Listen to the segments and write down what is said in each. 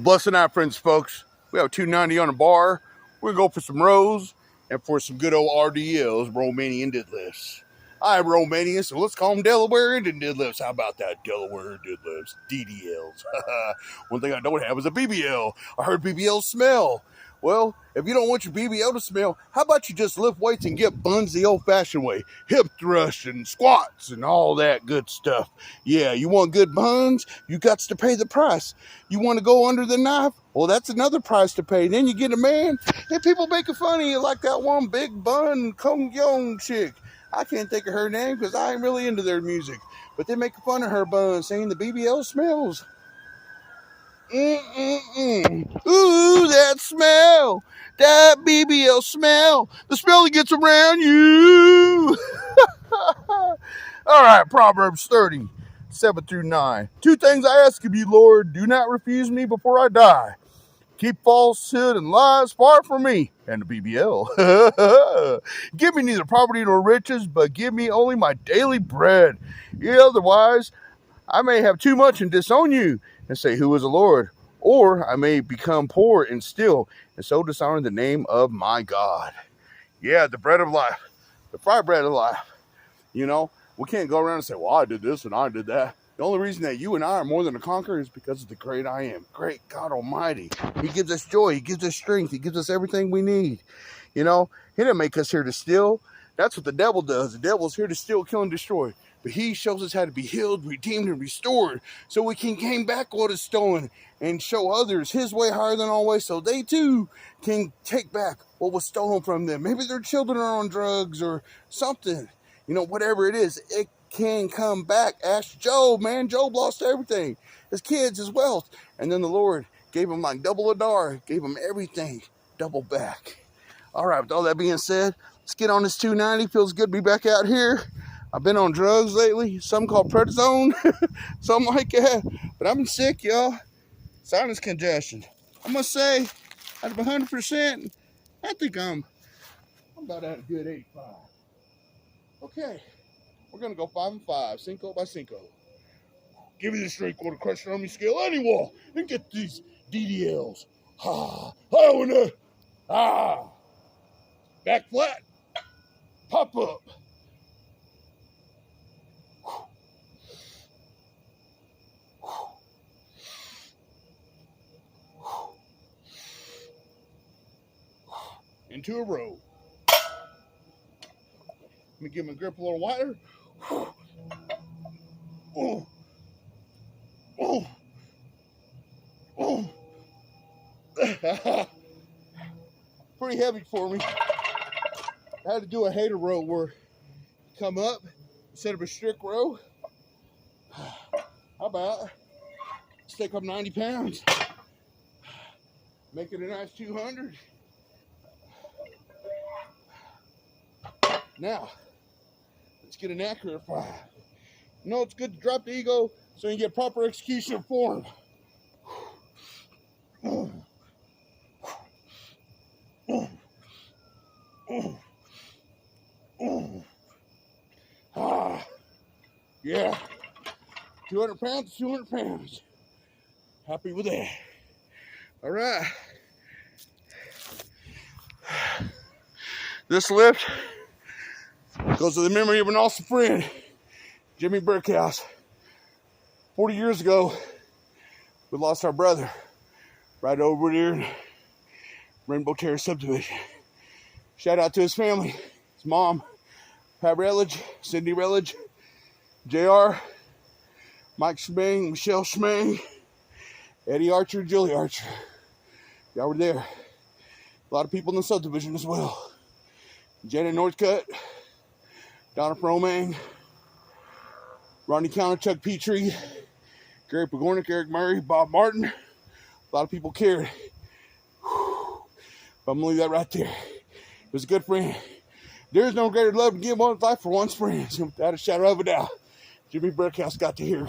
Well, blessed night, friends, folks. We have 290 on the bar. We're going to go for some rows and for some good old R.d.l's, Romanian deadlifts. I'm Romanian, so let's call them Delaware Indian deadlifts. How about that? Delaware deadlifts, DDLs. One thing I don't have is a BBL. I heard BBLs smell. Well, if you don't want your BBL to smell, how about you just lift weights and get buns the old-fashioned way? Hip thrust and squats and all that good stuff. Yeah, you want good buns? You got to pay the price. You want to go under the knife? Well, that's another price to pay. Then you get a man, and people making fun of you like that one big bun Kong Young chick. I can't think of her name because I ain't really into their music. But they make fun of her bun, saying the BBL smells. Ooh, that smell. That BBL smell. The smell that gets around you. All right, Proverbs 30, 7 through 9. Two things I ask of you, Lord. Do not refuse me before I die. Keep falsehood and lies far from me. And the BBL. Give me neither poverty nor riches, but give me only my daily bread. Otherwise, I may have too much and disown you and say, who is the Lord? Or I may become poor and steal and so dishonor the name of my God. Yeah, the bread of life, the fried bread of life. You know, we can't go around and say, well, I did this and I did that. The only reason that you and I are more than a conqueror is because of the great I am, great God Almighty. He gives us joy. He gives us strength. He gives us everything we need. You know, he didn't make us here to steal. That's what the devil does. The devil's here to steal, kill, and destroy. But he shows us how to be healed, redeemed, and restored so we can gain back what is stolen and show others his way higher than our way so they too can take back what was stolen from them. Maybe their children are on drugs or something. You know, whatever it is, it can come back. Ask Job, man. Job lost everything. His kids, his wealth. And then the Lord gave him like double a dar, gave him everything double back. All right, with all that being said, let's get on this 290. Feels good to be back out here. I've been on drugs lately, something called prednisone, something like that. But I've been sick, y'all. Sinus congestion. I must say, out of 100%, I think I'm about at a good 85. Okay, we're going to go 5 and 5, cinco by cinco. Give me the straight quarter crusher on me scale anywall and get these DDLs. Ha, back flat, pop up. Into a row. Let me get my grip a little wider. Oh. Oh. Oh. Pretty heavy for me. I had to do a hater row where you come up instead of a strict row. How about let's take up 90 pounds. Make it a nice 200. Now, let's get an accurate 5. You know, it's good to drop the ego so you get proper execution of form. Yeah. 200 pounds, 200 pounds. Happy with that. All right. This lift goes to the memory of an awesome friend, Jimmy Burkhouse. 40 years ago, we lost our brother right over there in Rainbow Terrace subdivision. Shout out to his family, his mom, Pat Relich, Cindy Relich, JR, Mike Schmang, Michelle Schmang, Eddie Archer, Julie Archer. Y'all were there. A lot of people in the subdivision as well. Janet Northcutt, Donna Fromang, Ronnie Counter, Chuck Petrie, Gary Pagornik, Eric Murray, Bob Martin. A lot of people cared. But I'm going to leave that right there. He was a good friend. There is no greater love to give one's life for one's friends. Without a shadow of a doubt, Jimmy Burkhouse got to hear.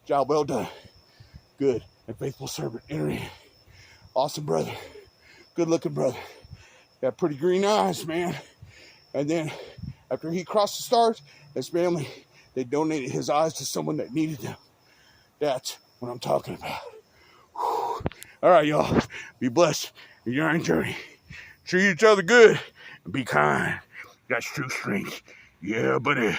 Job well done. Good and faithful servant. Entering. Awesome brother. Good looking brother. Got pretty green eyes, man. And then after he crossed the stars, his family, they donated his eyes to someone that needed them. That's what I'm talking about. Whew. All right, y'all. Be blessed in your own journey. Treat each other good and be kind. That's true strength. Yeah, buddy.